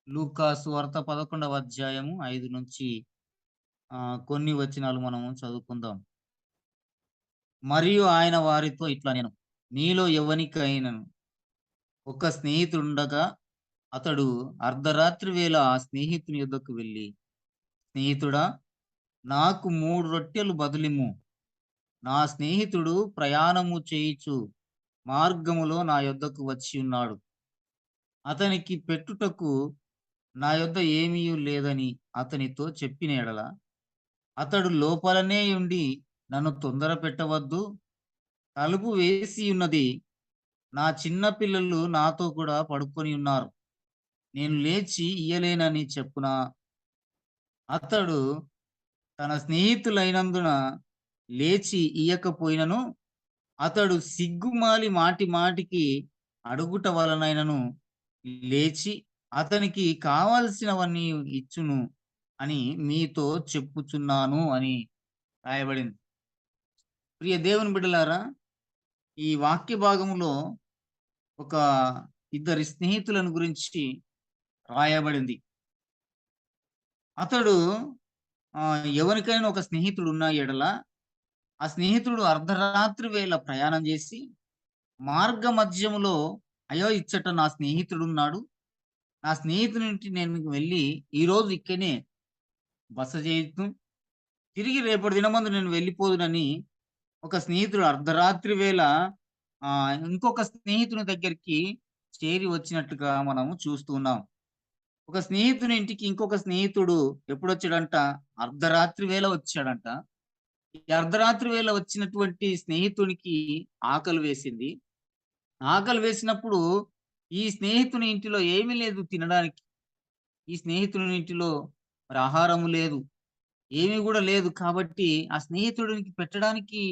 లూకా సువార్త 11వ అధ్యాయము 5 నుంచి కొన్ని వచనాలు మనము చదువుకుందాం. మరియు ఆయన వారితో ఇట్లా నేను మీలో ఎవనికైనను ఒక స్నేహితుడుండగా అతడు అర్ధరాత్రి వేళ ఆ స్నేహితుని యొద్దకు వెళ్లి, స్నేహితుడా, నాకు 3 రొట్టెలు బదులిమ్ము. నా స్నేహితుడు ప్రయాణము చేయుచు మార్గములో నా యొద్దకు వచ్చి ఉన్నాడు. అతనికి పెట్టుటకు నా యొద్ద ఏమీయు లేదని అతనితో చెప్పిన యెడల, అతడు లోపలనే ఉండి నన్ను తొందర పెట్టవద్దు, తలుపు వేసి ఉన్నది, నా చిన్న పిల్లలు నాతో కూడా పడుకొని ఉన్నారు, నేను లేచి ఇయ్యలేనని చెప్పునా? అతడు తన స్నేహితులైనందున లేచి ఇయ్యకపోయినను, అతడు సిగ్గుమాలి మాటి మాటికి అడుగుట వలనైనను లేచి అతనికి కావలసినవన్నీ ఇచ్చును అని మీతో చెప్పుచున్నాను అని రాయబడింది. ప్రియ దేవుని బిడ్డలారా, ఈ వాక్య భాగంలో ఒక ఇద్దరి స్నేహితులను గురించి రాయబడింది. అతడు ఎవరికైనా ఒక స్నేహితుడు ఉన్న ఎడల, ఆ స్నేహితుడు అర్ధరాత్రి వేళ ప్రయాణం చేసి, మార్గ మధ్యములో అయ్యో! ఇచ్చట నా స్నేహితుడున్నాడు. నా స్నేహితుని ఇంటికి నేను వెళ్ళి ఈరోజు ఇక్కడనే బస చేయుదును. తిరిగి రేపటి దినమందు నేను వెళ్ళిపోదునని ఒక స్నేహితుడు అర్ధరాత్రి వేళ ఇంకొక స్నేహితుని దగ్గరికి చేరి వచ్చినట్టుగా మనము చూస్తూ ఉన్నాం. ఒక స్నేహితుని ఇంటికి ఇంకొక స్నేహితుడు ఎప్పుడొచ్చాడంట? అర్ధరాత్రి వేళ వచ్చాడంట. ఈ అర్ధరాత్రి వేళ వచ్చినటువంటి స్నేహితునికి ఆకలి వేసింది. ఆకలి వేసినప్పుడు ఈ స్నేహితుని ఇంటిలో ఏమీ లేదు తినడానికి. ఈ స్నేహితుని ఇంటిలో మరి ఆహారము లేదు. ఏమీ గూడా లేదు. కాబట్టి ఆ స్నేహితుడికి పెట్టడానికి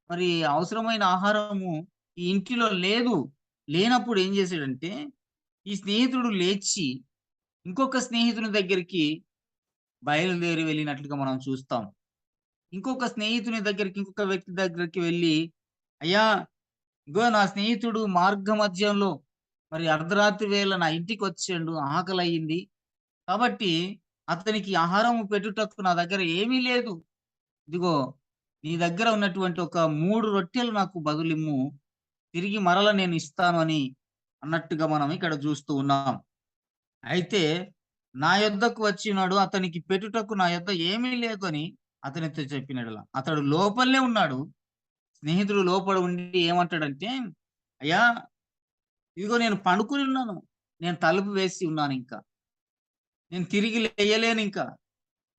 మరి అవసరమైన ఆహారము ఈ ఇంటిలో లేదు. లేనప్పుడు ఏం చేసాడంటే, ఈ స్నేహితుడు లేచి ఇంకొక స్నేహితుని దగ్గరికి బయలుదేరి వెళ్ళినట్లుగా మనం చూస్తాం. ఇంకొక స్నేహితుని దగ్గరికి, ఇంకొక వ్యక్తి దగ్గరికి వెళ్లి, "అయ్యా! ఇగో నా స్నేహితుడు మార్గ మధ్యంలో మరి అర్ధరాత్రి వేళ నా ఇంటికొచ్చిండు. ఆకలయింది. కాబట్టి అతనికి ఆహారము పెట్టుటకు నా దగ్గర ఏమీ లేదు. ఇదిగో నీ దగ్గర ఉన్నటువంటి ఒక 3 రొట్టెలు నాకు బదులిమ్ము. తిరిగి మరల నేను ఇస్తాను" అని అన్నట్టుగా మనం ఇక్కడ చూస్తూ ఉన్నాం. అయితే నా యొద్దకు వచ్చినాడు. అతనికి పెట్టుటకు నా యొద్ద ఏమీ లేదు అని అతనితో చెప్పిన యెడల, అతడు లోపలనే ఉన్నాడు. స్నేహితుడు లోపల ఉండి ఏమంటాడంటే, "అయ్యా! ఇదిగో నేను పండుకొని ఉన్నాను. నేను తలుపు వేసి ఉన్నానింకా. నేను తిరిగి లేయలేనింకా.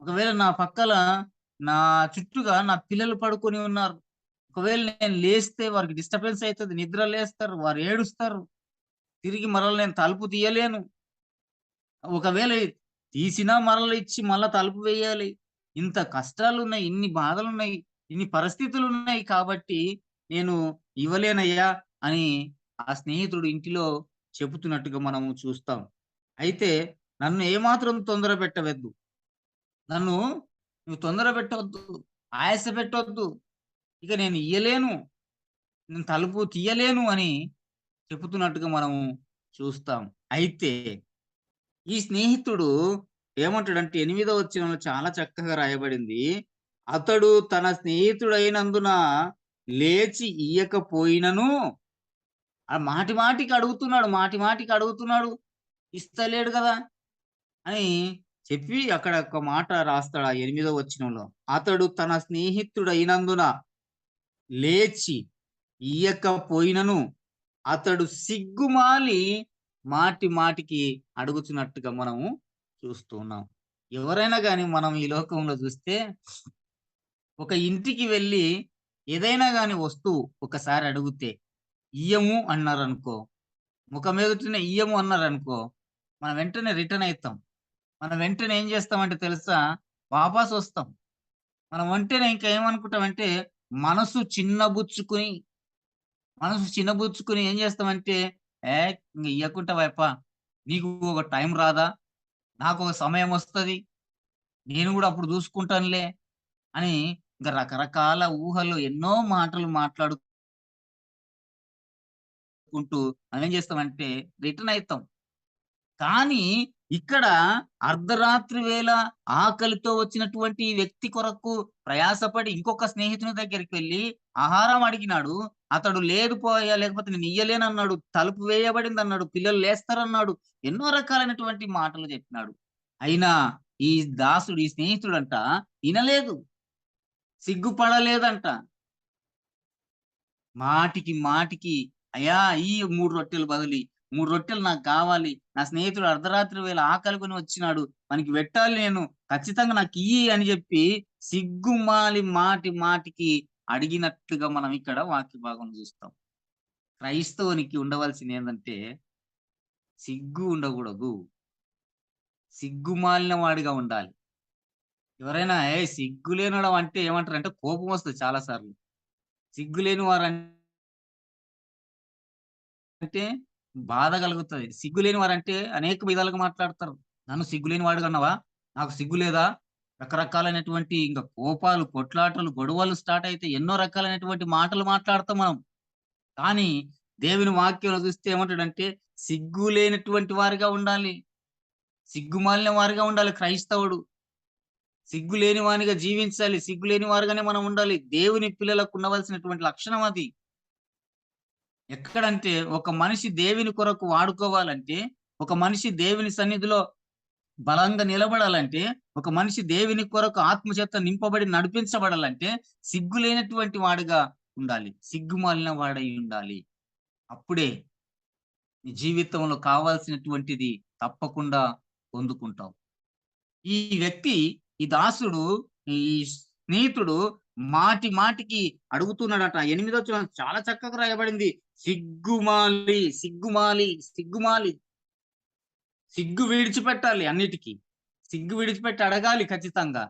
ఒకవేళ నా పక్కల నా చుట్టూగా నా పిల్లలు పడుకొని ఉన్నారు. ఒకవేళ నేను లేస్తే వారికి డిస్టర్బెన్స్ అయితది. నిద్ర లేస్తారు. వారు ఏడుస్తారు. తిరిగి మరల నేను తలుపు తీయలేను. ఒకవేళ తీసినా మరల ఇచ్చి మళ్ళా తలుపు వేయాలి. ఇంత కష్టాలున్నాయి. ఇన్ని బాధలున్నాయి. ఇన్ని పరిస్థితులున్నాయి కాబట్టి నేను ఇవ్వలేనయ్యా" అని ఆ స్నేహితుడు ఇంటిలో చెబుతున్నట్టుగా మనము చూస్తాం. అయితే నన్ను ఏమాత్రం తొందర పెట్టవద్దు. నన్ను నువ్వు తొందర పెట్టొద్దు. ఆయాస పెట్టొద్దు. ఇక నేను ఇయ్యలేను. నేను తలుపు తీయలేను అని చెబుతున్నట్టుగా మనము చూస్తాం. అయితే ఈ స్నేహితుడు ఏమంటాడంటే 8వ వచనంలో చాలా చక్కగా రాయబడింది. అతడు తన స్నేహితుడైనందున లేచి ఇయ్యకపోయినను మాటి మాటికి అడుగుతున్నాడు. మాటి మాటికి అడుగుతున్నాడు. ఇస్తలేడు గదా! అని చెప్పి అక్కడ ఒక మాట రాస్తాడు ఆ 8వ వచనంలో. అతడు తన స్నేహితుడైనందున లేచి ఇయ్యకపోయినను అతడు సిగ్గుమాలి మాటి మాటికి అడుగుతున్నట్టుగా మనము చూస్తూ ఉన్నాం. ఎవరైనా గాని మనం ఈ లోకంలో చూస్తే ఒక ఇంటికి వెళ్లి ఏదైనా గాని వస్తువు ఒకసారి అడిగితే ఇయ్యము అన్నారనుకో, ముఖం ఎదుటనే ఇయ్యము అన్నారనుకో, మనం వెంటనే రిటర్న్ అయితాం. మనం వెంటనే ఏం చేస్తామంటే తెలుసా? వాపస్ వస్తాం. మనం వెంటనే ఇంకా ఏమనుకుంటామంటే మనసు చిన్నబుచ్చుకొని ఏం చేస్తామంటే, "ఏ ఇంగ ఇయ్యకుంటావాయప్పా! నీకు ఒక టైం రాదా? నాకొక సమయమొస్తది. నేను గూడా అప్పుడు చూసుకుంటానులే" అని ఇంక రకరకాల ఊహలు ఎన్నో మాటలు మాట్లాడుకుంటూ మనం ఏం చేస్తామంటే రిటర్న్ అయితాం. కానీ ఇక్కడ అర్ధరాత్రి వేళ ఆకలితో వచ్చినటువంటి ఈ వ్యక్తి కొరకు ప్రయాసపడి ఇంకొక స్నేహితుని దగ్గరికి వెళ్లి ఆహారం అడిగినాడు. అతడు లేదు పోయా, లేకపోతే నేను ఇయ్యలేనన్నాడు. తలుపు వేయబడిందన్నాడు. పిల్లలు లేస్తారన్నాడు. ఎన్నో రకాలైనటువంటి మాటలు చెప్పినాడు. అయినా ఈ దాసుడు, ఈ స్నేహితుడంట ఇనలేదు. సిగ్గుపడలేదంట. మాటికి మాటికి అయ్యా ఈ 3 రొట్టెలు బదులి 3 రొట్టెలు నాకు కావాలి. నా స్నేహితుడు అర్ధరాత్రి వేళ ఆకలిగొని వచ్చినాడు. వానికి పెట్టాలి నేను. ఖచ్చితంగా నాకియ్యి అని జెప్పి సిగ్గుమాలి మాటి మాటికి అడిగినట్లుగా మనం ఇక్కడ వాక్య భాగంలో చూస్తాం. క్రైస్తవునికి ఉండవలసిందేందంటే సిగ్గు ఉండకూడదు. సిగ్గుమాలిన వాడిగా ఉండాలి. ఎవరైనా ఏయ్! సిగ్గు లేనోడు అంటే ఏమంటారంటే కోపమొస్తది చాలా సార్లు. సిగ్గు లేని వారంటే బాధ కలుగుతది. సిగ్గు లేని వారంటే అనేక విధాలుగా మాట్లాడతారు. నన్ను సిగ్గులేని వాడిగన్నావా? నాకు సిగ్గు లేదా? రకరకాలైనటువంటి ఇంక కోపాలు, కొట్లాటలు, గొడవలు స్టార్ట్ అయితే ఎన్నో రకాలైనటువంటి మాటలు మాట్లాడతాం మనం. కానీ దేవుని వాక్యంలో చూస్తే ఏమంటాడంటే సిగ్గు లేనటువంటి వారిగా ఉండాలి. సిగ్గుమాలిన వారిగా ఉండాలి క్రైస్తవుడు. సిగ్గు లేని వానిగా జీవించాలి. సిగ్గు లేని వారుగానే మనం ఉండాలి. దేవుని పిల్లలకు ఉండవలసినటువంటి లక్షణం అది. ఎక్కడంటే ఒక మనిషి దేవుని కొరకు వాడుకోవాలంటే, ఒక మనిషి దేవుని సన్నిధిలో బలంగా నిలబడాలంటే, ఒక మనిషి దేవుని కొరకు ఆత్మచేత నింపబడి నడిపించబడాలంటే, సిగ్గు లేనటువంటి వాడుగా ఉండాలి. సిగ్గుమాలిన వాడై ఉండాలి. అప్పుడే నీ జీవితంలో కావాల్సినటువంటిది తప్పకుండా పొందుకుంటావు. ఈ వ్యక్తి, ఈ దాసుడు, ఈ స్నేహితుడు మాటి మాటికి అడుగుతున్నాడట. 8 చాలా చక్కగా రాయబడింది. సిగ్గుమాలి, సిగ్గుమాలి, సిగ్గుమాలి. సిగ్గు విడిచిపెట్టాలి అన్నిటికి. సిగ్గు విడిచిపెట్టి అడగాలి ఖచ్చితంగా.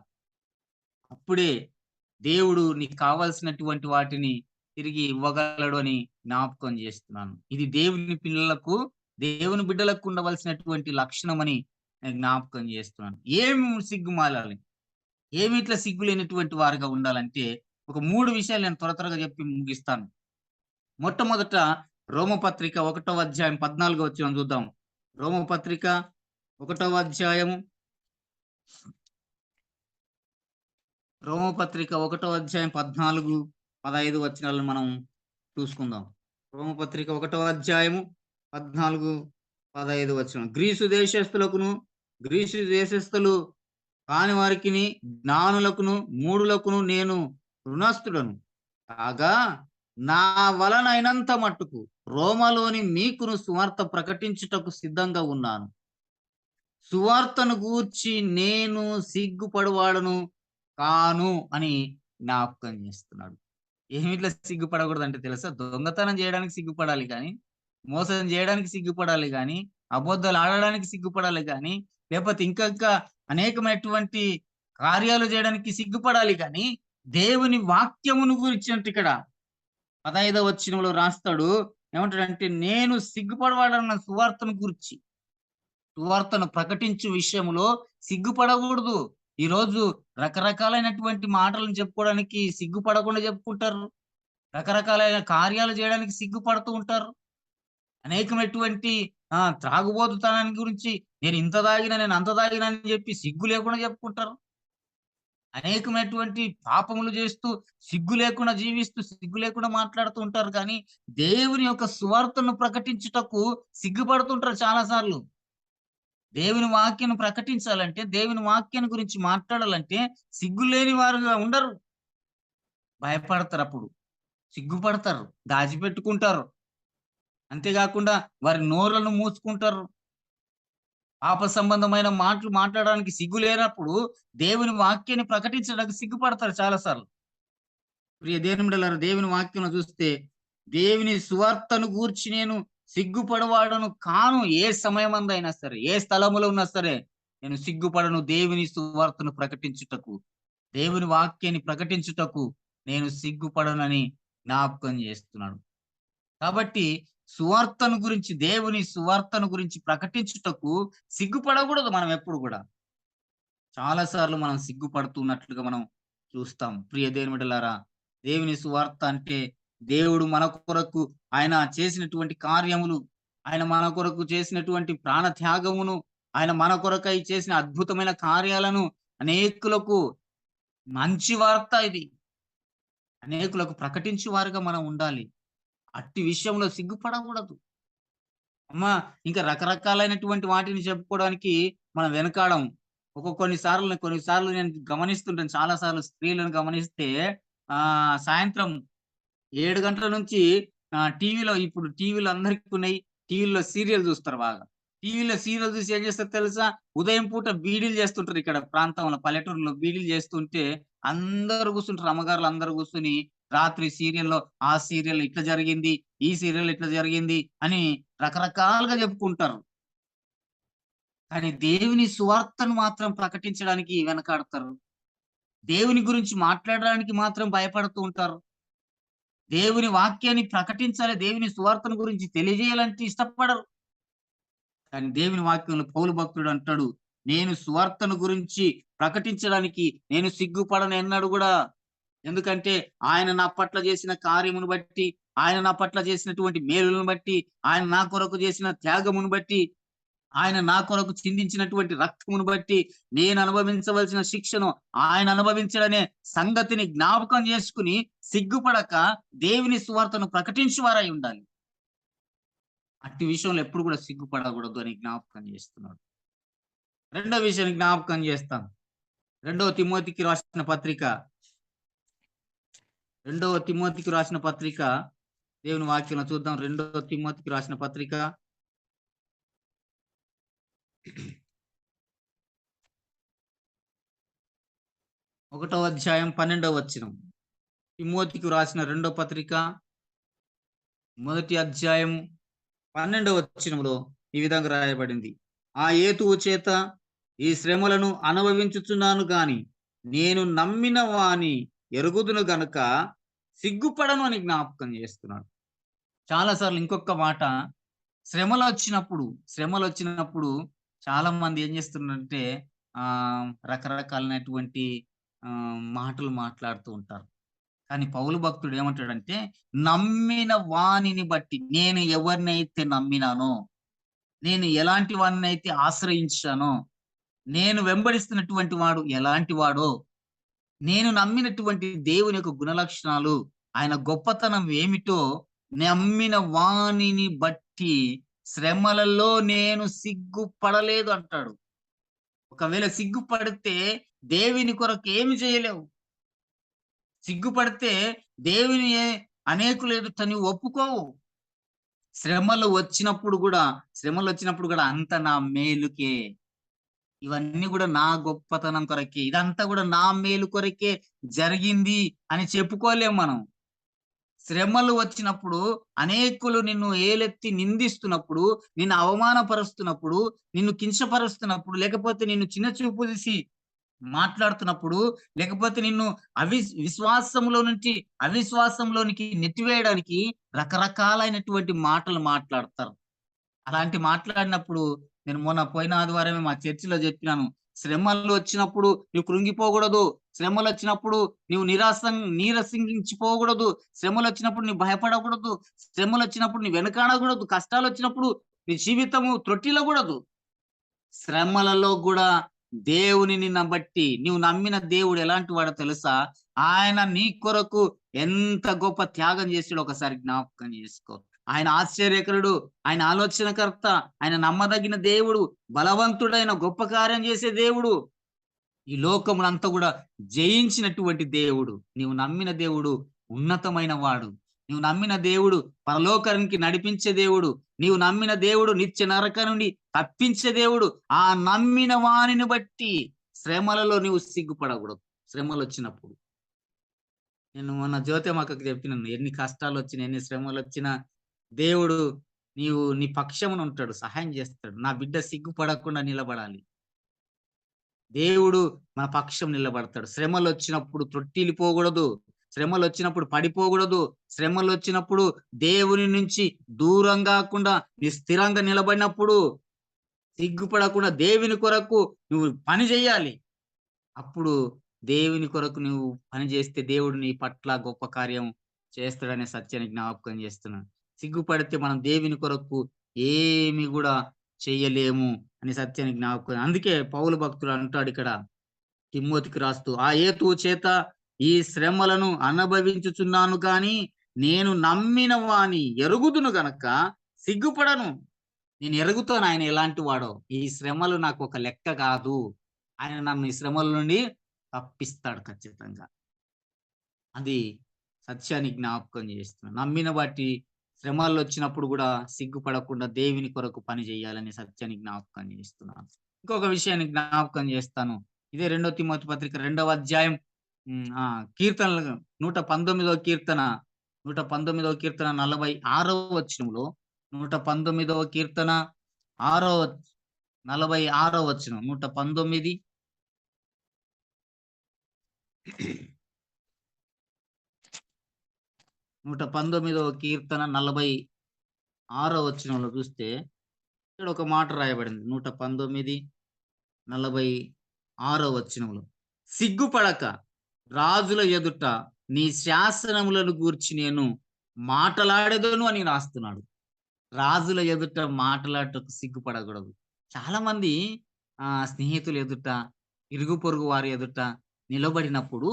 అప్పుడే దేవుడు నీకు కావాల్సినటువంటి వాటిని తిరిగి ఇవ్వగలడు అని జ్ఞాపకం చేస్తున్నాను. ఇది దేవుని పిల్లలకు, దేవుని బిడ్డలకు ఉండవలసినటువంటి లక్షణమని నేను జ్ఞాపకం చేస్తున్నాను. ఏం సిగ్గుమాలాలి? ఏమి ఇట్లా సిగ్గు లేనటువంటి వారుగా ఉండాలంటే, ఒక 3 విషయాలు నేను త్వరగా చెప్పి ముగిస్తాను. మొట్టమొదట రోమపత్రిక 1వ అధ్యాయం 14వ వచనం చూద్దాం. రోమపత్రిక 1వ అధ్యాయము రోమపత్రిక 1వ అధ్యాయం 14, 15 వచనాలను మనం చూసుకుందాం. రోమపత్రిక 1వ అధ్యాయము 14, 15 వచనం. గ్రీసు దేశస్థులు కాని వారికిని, జ్ఞానులకును, మూఢులకును నేను ఋణస్థుడను. కాగా నా వలనైనంత మట్టుకు రోమలోని మీకును సువార్త ప్రకటించుటకు సిద్ధంగా ఉన్నాను. సువార్తను గూర్చి నేను సిగ్గుపడువాడను కాను అని జ్ఞాపకం చేస్తున్నాడు. ఏమిట్లా సిగ్గుపడకూడదంటే తెలుసా? దొంగతనం చేయడానికి సిగ్గుపడాలి గానీ, మోసం చేయడానికి సిగ్గుపడాలి గానీ, అబద్ధాలు ఆడడానికి సిగ్గుపడాలి గానీ, లేపోతే ఇంకా అనేకమైనటువంటి కార్యాలు చేయడానికి సిగ్గుపడాలి గానీ, దేవుని వాక్యమును గురించినట్టు ఇక్కడ 15వ వచనంలో రాస్తాడు. ఏమంటాడంటే, నేను సిగ్గుపడవాడన్న సువార్తను గూర్చి. సువార్తను ప్రకటించు విషయంలో సిగ్గుపడకూడదు. ఈరోజు రకరకాలైనటువంటి మాటలను చెప్పుకోవడానికి సిగ్గుపడకుండా చెప్పుకుంటారు. రకరకాలైన కార్యాలు చేయడానికి సిగ్గుపడుతూ ఉంటారు. అనేకమైనటువంటి త్రాగుబోతుతనాన్ని గురించి నేను ఇంత తాగినా, నేను అంత తాగినా అని చెప్పి సిగ్గు లేకుండా చెప్పుకుంటారు. అనేకమైనటువంటి పాపములు చేస్తూ, సిగ్గు లేకుండా జీవిస్తూ, సిగ్గు లేకుండా మాట్లాడుతూ ఉంటారు కానీ, దేవుని యొక్క సువార్తను ప్రకటించుటకు సిగ్గుపడుతుంటారు చాలా సార్లు. దేవుని వాక్యాన్ని ప్రకటించాలంటే, దేవుని వాక్యాన్ని గురించి మాట్లాడాలంటే సిగ్గులేని వారుగా ఉండరు. భయపడతారప్పుడు. సిగ్గుపడతారు. దాచిపెట్టుకుంటారు. అంతేగాకుండా వారి నోరులను మూసుకుంటారు. పాప సంబంధమైన మాటలు మాట్లాడడానికి సిగ్గు లేనప్పుడు దేవుని వాక్యాన్ని ప్రకటించడానికి సిగ్గుపడతారు చాలా సార్లు. ప్రియ దేవుని బిడ్డలారా, దేవుని వాక్యంలో చూస్తే దేవుని సువార్తను గూర్చి నేను సిగ్గుపడవాడను కాను. ఏ సమయమందైనా సరే, ఏ స్థలములో ఉన్నా సరే నేను సిగ్గుపడను. దేవుని సువార్తను ప్రకటించుటకు, దేవుని వాక్యాన్ని ప్రకటించుటకు నేను సిగ్గుపడనని జ్ఞాపకం చేస్తున్నాడు. కాబట్టి సువార్తను గురించి, దేవుని సువార్తను గురించి ప్రకటించుటకు సిగ్గుపడకూడదు మనం ఎప్పుడు కూడా. చాలా సార్లు మనం సిగ్గుపడుతున్నట్లుగా మనం చూస్తాం. ప్రియ దేవుని బిడ్డలారా, దేవుని సువార్త అంటే దేవుడు మన కొరకు ఆయన చేసినటువంటి కార్యములు, ఆయన మన కొరకు చేసినటువంటి ప్రాణ త్యాగమును, ఆయన మన కొరకై చేసిన అద్భుతమైన కార్యాలను అనేకులకు మంచి వార్త ఇది. అనేకులకు ప్రకటించువారుగా మనం ఉండాలి. అట్టి విషయంలో సిగ్గుపడకూడదు. అమ్మా! ఇంకా రకరకాలైనటువంటి వాటిని చెప్పుకోవడానికి మనం వెనకాడం. కొన్ని సార్లు నేను గమనిస్తుంటాను. చాలా సార్లు స్త్రీలను గమనిస్తే సాయంత్రం 7 గంటల నుంచి ఇప్పుడు టీవీలో అందరికున్నాయి. టీవీలో సీరియల్ చూస్తారు బాగా. టీవీలో సీరియల్ చూసి ఏం చేస్తారో తెలుసా? ఉదయం పూట బీడీలు చేస్తుంటారు ఇక్కడ ప్రాంతంలో, పల్లెటూరులో బీడీలు చేస్తుంటే అందరూ కూర్చుంటారు. అమ్మగారులు అందరూ కూర్చొని రాత్రి సీరియల్‌లో ఆ సీరియల్ ఇట్లా జరిగింది, ఈ సీరియల్ ఇట్లా జరిగింది అని రకరకాలుగా చెప్పుకుంటారు. కానీ దేవుని సువార్తను మాత్రం ప్రకటించడానికి వెనకాడతారు. దేవుని గురించి మాట్లాడడానికి మాత్రం భయపడుతూ ఉంటారు. దేవుని వాక్యాన్ని ప్రకటించాలి, దేవుని సువార్తను గురించి తెలియజేయాలంటే ఇష్టపడరు. కానీ దేవుని వాక్యంలో పౌలు భక్తుడు అంటాడు, "నేను సువార్తను గురించి ప్రకటించడానికి నేను సిగ్గుపడనెన్నడూ గూడా." ఎందుకంటే ఆయన నా పట్ల చేసిన కార్యమును బట్టి, ఆయన నా పట్ల చేసినటువంటి మేలులను బట్టి, ఆయన నా కొరకు చేసిన త్యాగమును బట్టి, ఆయన నా కొరకు చిందించినటువంటి రక్తమును బట్టి, నేను అనుభవించవలసిన శిక్షను ఆయన అనుభవించాడనే సంగతిని జ్ఞాపకం చేసుకొని, సిగ్గుపడక దేవుని సువార్తను ప్రకటించువారై ఉండాలి. అట్టి విషయంలో ఎప్పుడు కూడా సిగ్గుపడకూడదు అని జ్ఞాపకం చేస్తున్నాడు. రెండో విషయాన్ని జ్ఞాపకం చేస్తాను. రెండవ తిమోతికి రాసిన పత్రిక, రెండవ తిమోతికి రాసిన పత్రిక దేవుని వాక్యంలో చూద్దాం. రెండవ తిమోతికి రాసిన పత్రిక 1వ అధ్యాయం 12వ వచనం. తిమోతికి రాసిన రెండో పత్రిక మొదటి అధ్యాయం 12వ వచనంలో ఈ విధంగా రాయబడింది. ఆ హేతువు చేత ఈ శ్రమలను అనుభవించుచున్నాను గాని నేను నమ్మిన వాని ఎరుగుదును గనుక సిగ్గుపడను అని జ్ఞాపకం చేస్తున్నాడు. చాలా సార్లు ఇంకొక మాట, శ్రమలొచ్చినప్పుడు చాలా మంది ఏం చేస్తున్నారంటే రకరకాలైనటువంటి మాటలు మాట్లాడుతూ ఉంటారు. కానీ పౌలు భక్తుడు ఏమంటాడంటే, నమ్మిన వానిని బట్టి, నేను ఎవరినైతే నమ్మినానో, నేను ఎలాంటి వాడినైతే ఆశ్రయించానో, నేను వెంబడిస్తున్నటువంటి వాడు ఎలాంటి వాడో, నేను నమ్మినటువంటి దేవుని యొక్క గుణలక్షణాలు, ఆయన గొప్పతనం ఏమిటో నమ్మిన వానిని బట్టి శ్రమలలో నేను సిగ్గుపడలేదు అంటాడు. ఒకవేళ సిగ్గుపడితే దేవుని కొరకు ఏమి చేయలేవు. సిగ్గుపడితే దేవుని అనేకుల ఎదుట నీవు ఒప్పుకోవు. శ్రమలొచ్చినప్పుడు గూడా అంత నా మేలుకే. ఇవన్నీ గూడా నా గొప్పతనం కొరకే. ఇదంతా గూడా నా మేలు కొరకే జరిగింది అని చెప్పుకోలేం మనం. శ్రమలు వచ్చినప్పుడు అనేకులు నిన్ను ఏలెత్తి నిందిస్తున్నప్పుడు, నిన్ను అవమానపరుస్తున్నప్పుడు, నిన్ను కించపరుస్తున్నప్పుడు, లేకపోతే నిన్ను చిన్న చూపు చూసి మాట్లాడుతున్నప్పుడు, లేకపోతే నిన్ను విశ్వాసంలో నుంచి అవిశ్వాసంలోనికి నెట్టివేయడానికి రకరకాలైనటువంటి మాటలు మాట్లాడతారు. అలాంటి మాట్లాడినప్పుడు నేను మొన్న పోయిన ఆదివారమే మా చర్చిలో చెప్పినాను. శ్రమలు వచ్చినప్పుడు నువ్వు కృంగిపోకూడదు. శ్రమలొచ్చినప్పుడు నువ్వు నీరసించిపోకూడదు. శ్రమలొచ్చినప్పుడు నువ్వు భయపడకూడదు. శ్రమలొచ్చినప్పుడు నువ్వు వెనకాడకూడదు. కష్టాలొచ్చినప్పుడు నీ జీవితము త్రొట్టిల్లకూడదు. శ్రమలలో గూడా దేవునిని నమ్మబట్టి, నీవు నమ్మిన దేవుడు ఎలాంటి వాడో తెలుసా? ఆయన నీ కొరకు ఎంత గొప్ప త్యాగం చేసాడో ఒకసారి జ్ఞాపకం చేసుకో. ఆయన ఆశ్చర్యకరుడు, ఆయన ఆలోచనకర్త, ఆయన నమ్మదగిన దేవుడు, బలవంతుడైన గొప్ప కార్యం చేసే దేవుడు. ఈ లోకమునంతా గూడా జయించినటువంటి దేవుడు. నీవు నమ్మిన దేవుడు ఉన్నతమైన వాడు. నీవు నమ్మిన దేవుడు పరలోకానికి నడిపించే దేవుడు. నీవు నమ్మిన దేవుడు నిత్య నరక నుండి తప్పించే దేవుడు. ఆ నమ్మిన వానిని బట్టి శ్రమలలో నీవు సిగ్గుపడకూడదు. శ్రమలొచ్చినప్పుడు. నేను మొన్న జ్యోతమ్మక్కకి చెప్పినాను. ఎన్ని కష్టాలొచ్చినా, ఎన్ని శ్రమలొచ్చినా దేవుడు నీ పక్షమున ఉంటాడు. సహాయం చేస్తాడు. నా బిడ్డ సిగ్గుపడకుండా నిలబడాలి. దేవుడు మన పక్షం నిలబడతాడు. శ్రమలొచ్చినప్పుడు త్రొట్టిల్లిపోకూడదు. శ్రమలొచ్చినప్పుడు పడిపోకూడదు. శ్రమలొచ్చినప్పుడు దేవుని నుంచి దూరం గాకుండా నీ స్థిరంగా నిలబడినప్పుడు సిగ్గుపడకుండా దేవుని కొరకు నువ్వు పని చేయాలి. అప్పుడు దేవుని కొరకు నువ్వు పని చేస్తే దేవుడు నీ పట్ల గొప్ప కార్యం చేస్తాడనే సత్యాన్ని జ్ఞాపకం చేస్తున్నాను. సిగ్గుపడితే మనం దేవుని కొరకు ఏమి కూడా చెయ్యలేము అని సత్యాన్ని జ్ఞాపకం. అందుకే పౌలు భక్తుడు అంటాడు ఇక్కడ తిమోతికి రాస్తూ, ఆ హేతువు చేత ఈ శ్రమలను అనుభవించుచున్నాను గాని నేను నమ్మిన వాని ఎరుగుదును గనక సిగ్గుపడను. నేను ఎరుగుతాను ఆయన ఎలాంటి వాడో. ఈ శ్రమలు నాకు ఒక లెక్క కాదు. ఆయన నన్ను ఈ శ్రమల నుండి తప్పిస్తాడు ఖచ్చితంగా. అది సత్యాన్ని జ్ఞాపకం చేస్తున్నాను. నమ్మిన వాటి శ్రమలొచ్చినప్పుడు గూడా సిగ్గుపడకుండా దేవుని కొరకు పని చేయాలని సత్యాన్ని జ్ఞాపకం చేస్తున్నాను. ఇంకొక విషయాన్ని జ్ఞాపకం చేస్తాను. ఇదే 2 తిమోతి పత్రిక 2వ అధ్యాయం కీర్తనలు 119వ కీర్తన 119వ కీర్తన 46వ వచనంలో 119వ కీర్తన 6వ 46వ వచనం 119 119వ కీర్తన 46వ వచనంలో చూస్తే ఇక్కడ ఒక మాట రాయబడింది. 119, 46వ వచనంలో, సిగ్గుపడక రాజుల ఎదుట నీ శాసనములను గూర్చి నేను మాటలాడెదను అని రాస్తున్నాడు. రాజుల ఎదుట మాటలాడటకు సిగ్గుపడకూడదు. చాలా మంది స్నేహితుల ఎదుట, ఇరుగు పొరుగు వారి ఎదుట నిలబడినప్పుడు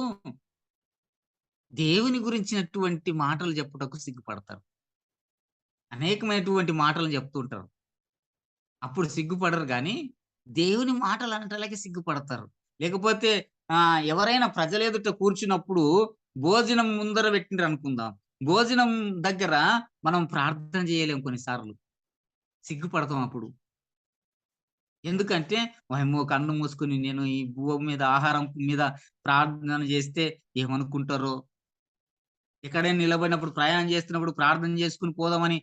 దేవుని గురించినటువంటి మాటలు చెప్పుటకు సిగ్గుపడతారు. అనేకమైనటువంటి మాటలు చెప్తూ ఉంటారు. అప్పుడు సిగ్గుపడరు గానీ, దేవుని మాటలు అనటాలకి సిగ్గుపడతారు. లేకపోతే ఎవరైనా ప్రజల ఎదుట కూర్చున్నప్పుడు భోజనం ముందర పెట్టిండ్రనుకుందాం. భోజనం దగ్గర మనం ప్రార్థన చేయలేం కొన్నిసార్లు. సిగ్గుపడతాం అప్పుడు. ఎందుకంటే, వామ్మో! కన్ను మూసుకొని నేను ఈ భూమి మీద ఆహారం మీద ప్రార్థన చేస్తే ఏమనుకుంటారో? ఎక్కడైనా నిలబడినప్పుడు ప్రయాణం చేస్తున్నప్పుడు ప్రార్థన చేసుకొని పోదామని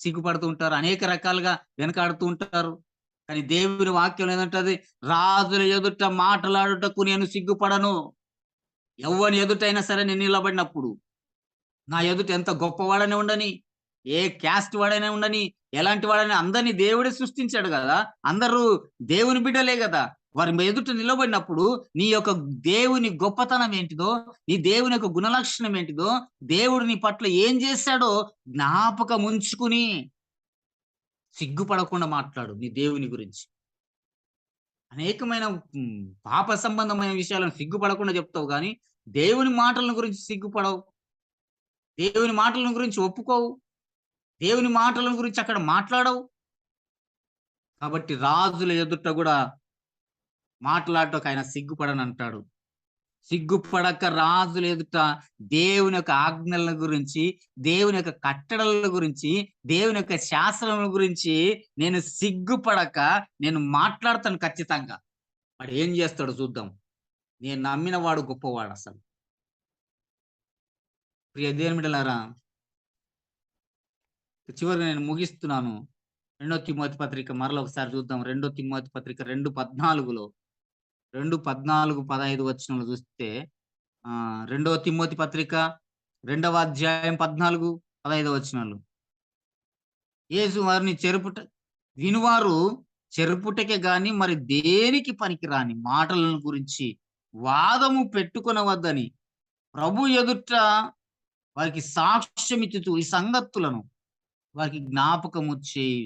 సిగ్గుపడుతూ ఉంటారు. అనేక రకాలుగా వెనకాడుతూ ఉంటారు. కానీ దేవుని వాక్యం ఏదంటది? రాజుల ఎదుట మాటలాడుటకు నేను సిగ్గుపడను. ఎవ్వని ఎదుటైనా సరే నేను నిలబడినప్పుడు. నా ఎదుట ఎంత గొప్పవాడని ఉండని, ఏ క్యాస్ట్ వాడైనా ఉండని, ఎలాంటి వాడైనా అందరిని దేవుడే సృష్టించాడు గదా! అందరూ దేవుని బిడ్డలే గదా! వారి ఎదుట నిలబడినప్పుడు నీ యొక్క దేవుని గొప్పతనం ఏంటిదో, నీ దేవుని యొక్క గుణలక్షణం ఏంటిదో, దేవుడు నీ పట్ల ఏం చేశాడో జ్ఞాపకం ఉంచుకుని సిగ్గుపడకుండా మాట్లాడు నీ దేవుని గురించి. అనేకమైన పాప సంబంధమైన విషయాలను సిగ్గుపడకుండా చెప్తావు గానీ, దేవుని మాటలను గురించి సిగ్గుపడవు. దేవుని మాటలను గురించి ఒప్పుకోవు. దేవుని మాటల గురించి అక్కడ మాట్లాడవు. కాబట్టి రాజుల ఎదుట గూడా మాట్లాడటకు ఆయన సిగ్గుపడనంటాడు. సిగ్గుపడక రాజుల ఎదుట దేవుని యొక్క ఆజ్ఞల గురించి, దేవుని యొక్క కట్టడల గురించి, దేవుని యొక్క శాసనముల గురించి నేను సిగ్గుపడక నేను మాట్లాడతాను ఖచ్చితంగా. వాడు ఏం చేస్తాడో చూద్దాం. నేను నమ్మిన వాడు గొప్పవాడసలు. ప్రియ దేవుని బిడ్డలారా, చివరగా నేను ముగిస్తున్నాను. 2 తిమోతి పత్రిక మరలా ఒకసారి చూద్దాం. 2 తిమోతి పత్రిక 2:14లో 2:14, 15 వచనంలో చూస్తే 2 తిమోతి పత్రిక 2వ అధ్యాయం 14, 15 వచనాలు. యేసు వారిని వినువారు చెరుపుటకే గాని మరి దేనికి పనికిరాని మాటలను గురించి వాదము పెట్టుకొనవద్దని ప్రభు ఎదుట వారికి సాక్ష్యమిచ్చుచు ఈ సంగతులను వారికి జ్ఞాపకము చేయి.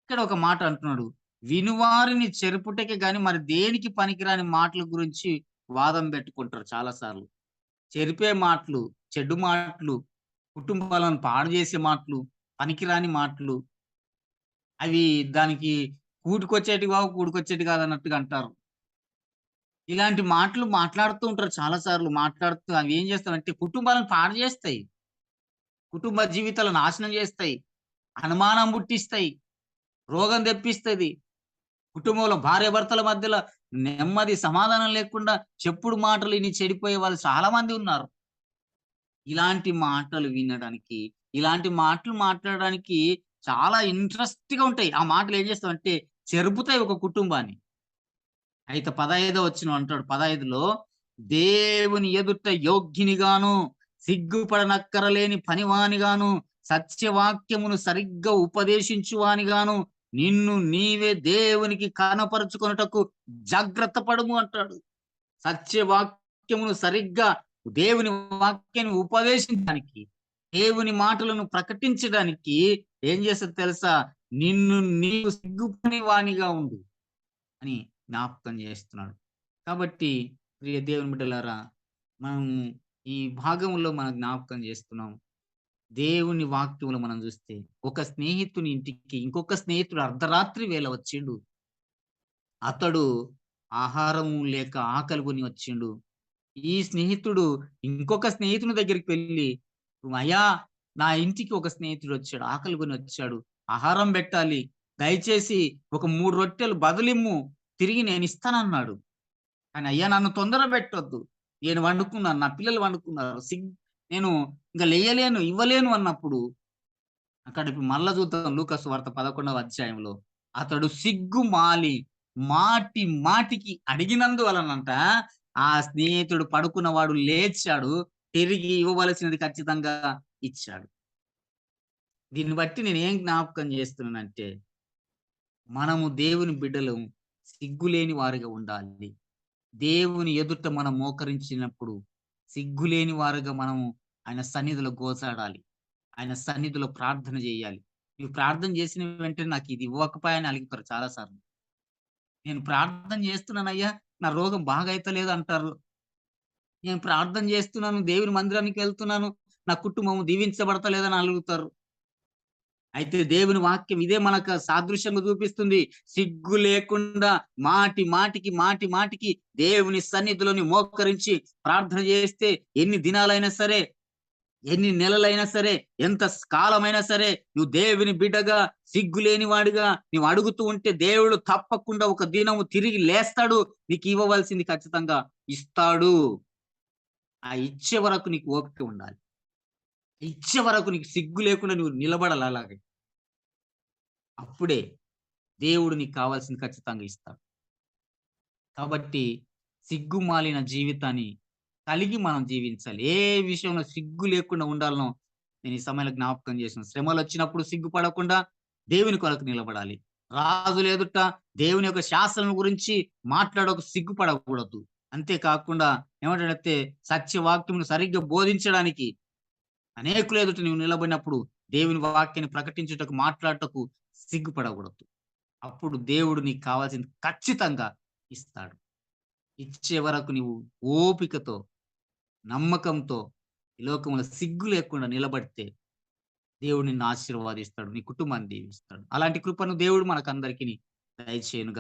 ఇక్కడ ఒక మాట అంటున్నాడు. వినువారిని చెరుపుటకే గాని మరి దేనికి పనికిరాని మాటల గురించి వాదం పెట్టుకుంటారు చాలా సార్లు. చెరిపే మాటలు, చెడ్డు మాటలు, కుటుంబాలను పాడు చేసే మాటలు, పనికిరాని మాటలు. అవి దానికి కూటికొచ్చేటివి కావు, కూడికొచ్చేటివి కాదన్నట్టుగా అంటారు. ఇలాంటి మాటలు మాట్లాడుతూ ఉంటారు చాలా సార్లు. మాట్లాడుతూ అవి ఏం చేస్తాయంటే కుటుంబాలను పాడు చేస్తాయి. కుటుంబ జీవితాలను నాశనం చేస్తాయి. అనుమానం పుట్టిస్తాయి. రోగం తెప్పిస్తది. కుటుంబంలో భార్యాభర్తల మధ్యలో నెమ్మది, సమాధానం లేకుండా చెప్పుడు మాటలు ఇని చెడిపోయే వాళ్ళు చాలా మంది ఉన్నారు. ఇలాంటి మాటలు వినడానికి, ఇలాంటి మాటలు మాట్లాడడానికి చాలా ఇంట్రెస్ట్‌గా ఉంటాయి. ఆ మాటలు ఏం చేస్తాయంటే చెరుపుతాయి ఒక కుటుంబాన్ని. అయితే 15వ వచనం అంటాడు. 15లో దేవుని ఎదుట యోగ్యునిగాను, సిగ్గుపడనక్కరలేని పనివానిగాను, సత్యవాక్యమును సరిగ్గా ఉపదేశించువానిగాను నిన్ను నీవే దేవునికి కనపరుచుకొనుటకు జాగ్రత్త పడుము అంటాడు. సత్యవాక్యమును సరిగ్గా దేవుని వాక్యాన్ని ఉపదేశించడానికి, దేవుని మాటలను ప్రకటించడానికి ఏం చేస్తది తెలుసా? నిన్ను నీవు సిగ్గుపడని వానిగా ఉండు అని జ్ఞాపకం చేస్తున్నాడు. కాబట్టి ప్రియ దేవుని బిడ్డలారా, మనము ఈ భాగంలో మనం జ్ఞాపకం చేస్తున్నాం. దేవుని వాక్యములో మనం చూస్తే, ఒక స్నేహితుని ఇంటికి ఇంకొక స్నేహితుడు అర్ధరాత్రి వేళ వచ్చిండు. అతడు ఆహారము లేక ఆకలి కొని వచ్చిండు. ఈ స్నేహితుడు ఇంకొక స్నేహితుని దగ్గరికి వెళ్లి, "అయ్యా! నా ఇంటికి ఒక స్నేహితుడొచ్చాడు. ఆకలి కొని వచ్చాడు. ఆహారం పెట్టాలి. దయచేసి ఒక 3 రొట్టెలు బదులిమ్ము. తిరిగి నేనిస్తానన్నాడు." కానీ, "అయ్యా! నన్ను తొందర పెట్టొద్దు. నేను వండుకున్నాను. నా పిల్లలు వండుకున్నారు. నేను ఇంక లెయ్యలేను, ఇవ్వలేను" అన్నప్పుడు అక్కడ ఇప్పుడు మరలా చూద్దాం లూకా సువార్త 11వ అధ్యాయంలో. అతడు సిగ్గుమాలి మాటి మాటికి అడిగినందువలనంట ఆ స్నేహితుడు పడుకున్నవాడు లేచాడు. తిరిగి ఇవ్వవలసినది ఖచ్చితంగా ఇచ్చాడు. దీన్ని బట్టి నేనేం జ్ఞాపకం చేస్తున్నానంటే, మనము దేవుని బిడ్డలం సిగ్గులేని వారిగా ఉండాలి. దేవుని ఎదుట మనం మోకరించినప్పుడు సిగ్గులేని వారుగా మనము ఆయన సన్నిధిలో గోజాడాలి. ఆయన సన్నిధిలో ప్రార్థన జేయాలి. నువ్వు ప్రార్థన చేసిన వెంటనే నాకిది ఇవ్వకపాయే అని అలుగుతారు చాలా సార్లు. నేను ప్రార్థన చేస్తున్నానయ్యా! నా రోగం బాగైతలేదు అంటారు. నేను ప్రార్థన చేస్తున్నాను, దేవుని మందిరానికి వెళ్తున్నాను, నా కుటుంబం దీవించబడతలేదని అలుగుతారు. అయితే దేవుని వాక్యం ఇదే మనకు సాదృశ్యంగా చూపిస్తుంది. సిగ్గు లేకుండా మాటి మాటికి, మాటి మాటికి దేవుని సన్నిధిలోని మోకరించి ప్రార్థన చేస్తే ఎన్ని దినాలైనా సరే, ఎన్ని నెలలైనా సరే, ఎంత కాలమైనా సరే, నువ్వు దేవుని బిడ్డగా, సిగ్గులేని వాడిగా నువ్వు అడుగుతూ ఉంటే దేవుడు తప్పకుండా ఒక దినము తిరిగి లేస్తాడు. నీకివ్వవలసింది ఖచ్చితంగా ఇస్తాడు. ఆ ఇచ్చే వరకు నీకు ఓపిక ఉండాలి. ఇచ్చే వరకు నీకు సిగ్గు లేకుండా నువ్వు నిలబడాలి అలాగే. అప్పుడే దేవుడు నీకు కావాల్సింది ఖచ్చితంగా ఇస్తాడు. కాబట్టి సిగ్గుమాలిన జీవితాన్ని కలిగి మనం జీవించాలి. ఏ విషయంలో సిగ్గు లేకుండా ఉండాలనో నేను ఈ సమయంలో జ్ఞాపకం చేస్తున్నాను. శ్రమలొచ్చినప్పుడు సిగ్గుపడకుండా దేవుని కొరకు నిలబడాలి. రాజుల ఎదుట దేవుని యొక్క శాసనం గురించి మాట్లాడక సిగ్గుపడకూడదు. అంతేకాకుండా ఏమంటాడంటే సత్యవాక్యమును సరిగ్గా బోధించడానికి అనేకుల ఎదుట నీవు నిలబడినప్పుడు దేవుని వాక్యాన్ని ప్రకటించుటకు, మాట్లాడుటకు సిగ్గుపడకూడదు. అప్పుడు దేవుడు నీకు కావాల్సింది ఖచ్చితంగా ఇస్తాడు. ఇచ్చే వరకు నీవు ఓపికతో, నమ్మకంతో ఈ లోకంలో సిగ్గు లేకుండా నిలబడితే దేవుడు నిన్ను ఆశీర్వదిస్తాడు. నీ కుటుంబాన్ని దీవిస్తాడు. అలాంటి కృపను దేవుడు మనకందరికిని దయచేయునుగాక.